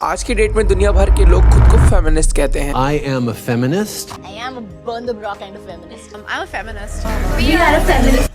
आज की डेट में दुनिया भर के लोग खुद को फेमिनिस्ट कहते हैं। I am a feminist. I am a burn the bra kind of feminist. I'm a feminist. We are a feminist.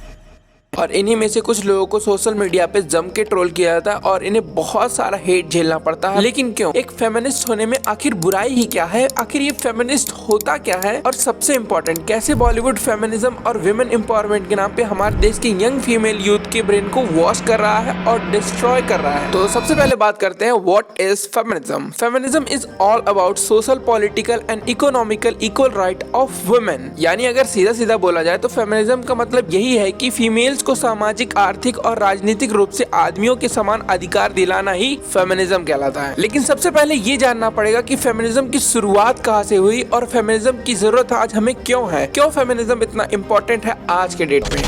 और इन्हीं में से कुछ लोगों को सोशल मीडिया पे जम के ट्रोल किया जाता है और इन्हें बहुत सारा हेट झेलना पड़ता है। लेकिन क्यों? एक फेमिनिस्ट होने में आखिर बुराई ही क्या है? आखिर ये फेमिनिस्ट होता क्या है? और सबसे इम्पोर्टेंट, कैसे बॉलीवुड फेमिनिज्म और विमेन एम्पावरमेंट के नाम पे हमारे देश की यंग फीमेल यूथ के ब्रेन को वॉश कर रहा है और डिस्ट्रॉय कर रहा है। तो सबसे पहले बात करते हैं what is feminism. Feminism is all about social, political and economical equal right of women. यानी अगर सीधा सीधा बोला जाए तो फेमिनिज्म का मतलब यही है कि फीमेल्स को सामाजिक, आर्थिक और राजनीतिक रूप से आदमियों के समान अधिकार दिलाना ही फेमिनिज्म कहलाता है। लेकिन सबसे पहले ये जानना पड़ेगा कि फेमिनिज्म की शुरुआत कहाँ से हुई और फेमिनिज्म की जरूरत आज हमें क्यों है, क्यों फेमिनिज्म इतना इम्पोर्टेंट है आज के डेट में।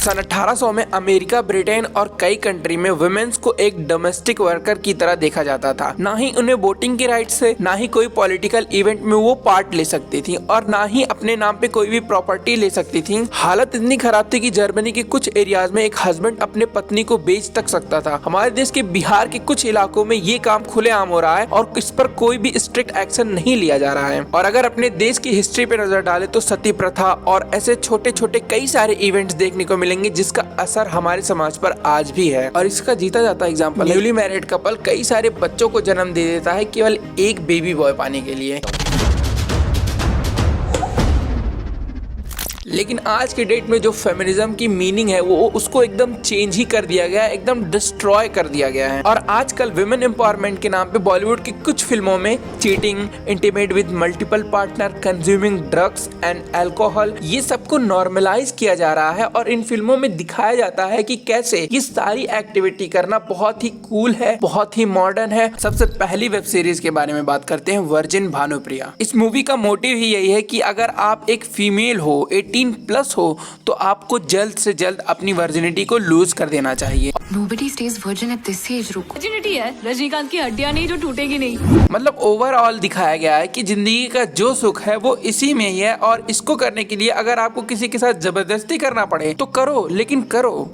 सन 1800 में अमेरिका, ब्रिटेन और कई कंट्री में वुमेन्स को एक डोमेस्टिक वर्कर की तरह देखा जाता था। ना ही उन्हें वोटिंग के राइट से, ना ही कोई पॉलिटिकल इवेंट में वो पार्ट ले सकती थी और ना ही अपने नाम पे कोई भी प्रॉपर्टी ले सकती थी। हालत इतनी खराब थी कि जर्मनी के कुछ एरियाज में एक हस्बैंड अपने पत्नी को बेच तक सकता था। हमारे देश के बिहार के कुछ इलाकों में ये काम खुलेआम हो रहा है और इस पर कोई भी स्ट्रिक्ट एक्शन नहीं लिया जा रहा है। और अगर अपने देश की हिस्ट्री पे नजर डाले तो सती प्रथा और ऐसे छोटे छोटे कई सारे इवेंट्स देखने को मिलेंगे जिसका असर हमारे समाज पर आज भी है। और इसका जीता जाता एग्जांपल, न्यूली मैरिड कपल कई सारे बच्चों को जन्म दे देता है केवल एक बेबी बॉय पाने के लिए। लेकिन आज के डेट में जो फेमिनिज्म की मीनिंग है वो उसको एकदम चेंज ही कर दिया गया है, एकदम डिस्ट्रॉय कर दिया गया है। और आजकल विमेन एम्पावरमेंट के नाम पे बॉलीवुड की कुछ फिल्मों में cheating, intimate with multiple partner, consuming drugs and alcohol, ये सबको नॉर्मलाइज किया जा रहा है और इन फिल्मों में दिखाया जाता है कि कैसे ये सारी एक्टिविटी करना बहुत ही कूल है, बहुत ही मॉडर्न है। सबसे पहली वेब सीरीज के बारे में बात करते हैं, वर्जिन भानुप्रिया। इस मूवी का मोटिव ही यही है कि अगर आप एक फीमेल हो, 18+ हो, तो आपको जल्द से जल्द अपनी वर्जिनिटी को लूज कर देना चाहिए। Nobody stays virgin at this age, रुको। वर्जिनिटी है, रजनीकांत की हड्डियां नहीं जो टूटेगी नहीं। मतलब ओवरऑल दिखाया गया है कि जिंदगी का जो सुख है वो इसी में ही है और इसको करने के लिए अगर आपको किसी के साथ जबरदस्ती करना पड़े तो करो, लेकिन करो।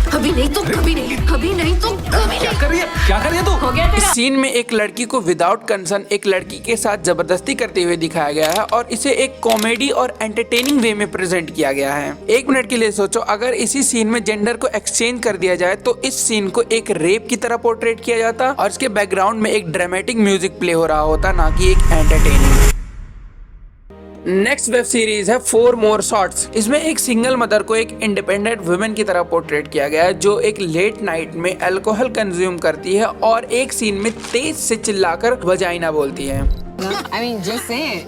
अभी नहीं तो कभी नहीं, अभी नहीं तो कभी नहीं। क्या कर रही है तू? हो गया तेरा। सीन में एक लड़की को विदाउट कंसर्न एक लड़की के साथ जबरदस्ती करते हुए दिखाया गया है और इसे एक कॉमेडी और एंटरटेनिंग वे में प्रेजेंट किया गया है। 1 मिनट के लिए सोचो, अगर इसी सीन में जेंडर को एक्सचेंज कर दिया जाए तो इस सीन को एक रेप की तरह पोर्ट्रेट किया जाता और इसके बैकग्राउंड में एक ड्रामेटिक म्यूजिक प्ले हो रहा होता, ना कि एक एंटरटेनिंग। नेक्स्ट वेब सीरीज है 4 More Shots। इसमें एक सिंगल मदर को एक इंडिपेंडेंट वुमेन की तरह पोर्ट्रेट किया गया है जो एक लेट नाइट में अल्कोहल कंज्यूम करती है और एक सीन में तेज से चिल्लाकर वजाइना बोलती है। I mean, just say it.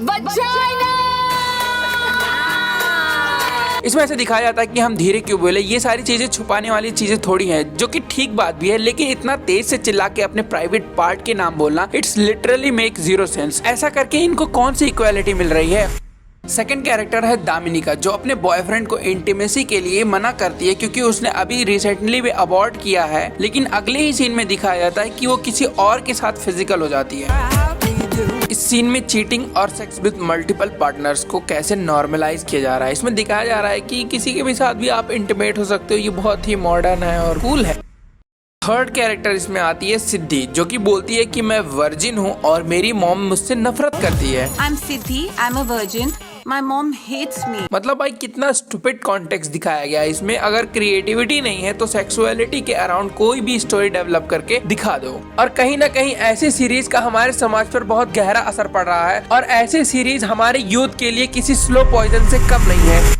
इसमें ऐसे दिखाया जाता है कि हम धीरे क्यों बोले, ये सारी चीजें छुपाने वाली चीजें थोड़ी हैं, जो कि ठीक बात भी है। लेकिन इतना तेज से चिल्ला के अपने प्राइवेट पार्ट के नाम बोलना, it's literally make zero sense. ऐसा करके इनको कौन सी इक्वालिटी मिल रही है? सेकंड कैरेक्टर है दामिनिका, जो अपने बॉयफ्रेंड को इंटीमेसी के लिए मना करती है क्योंकि उसने अभी रिसेंटली भी अबॉर्ट किया है। लेकिन अगले ही सीन में दिखाया जाता है कि वो किसी और के साथ फिजिकल हो जाती है। इस सीन में चीटिंग और सेक्स विद मल्टीपल पार्टनर्स को कैसे नॉर्मलाइज किया जा रहा है। इसमें दिखाया जा रहा है कि किसी के भी साथ भी आप इंटीमेट हो सकते हो, ये बहुत ही मॉडर्न है और कूल है। थर्ड कैरेक्टर इसमें आती है सिद्धि, जो कि बोलती है कि मैं वर्जिन हूँ और मेरी मॉम मुझसे नफरत करती है। I'm Siddhi, I'm a virgin. My mom hates me. मतलब भाई कितना स्टूपिड कॉन्टेक्स्ट दिखाया गया है इसमें। अगर क्रिएटिविटी नहीं है तो सेक्सुअलिटी के अराउंड कोई भी स्टोरी डेवलप करके दिखा दो। और कहीं ना कहीं ऐसी सीरीज का हमारे समाज पर बहुत गहरा असर पड़ रहा है और ऐसे सीरीज हमारे यूथ के लिए किसी स्लो पॉइजन से कम नहीं है।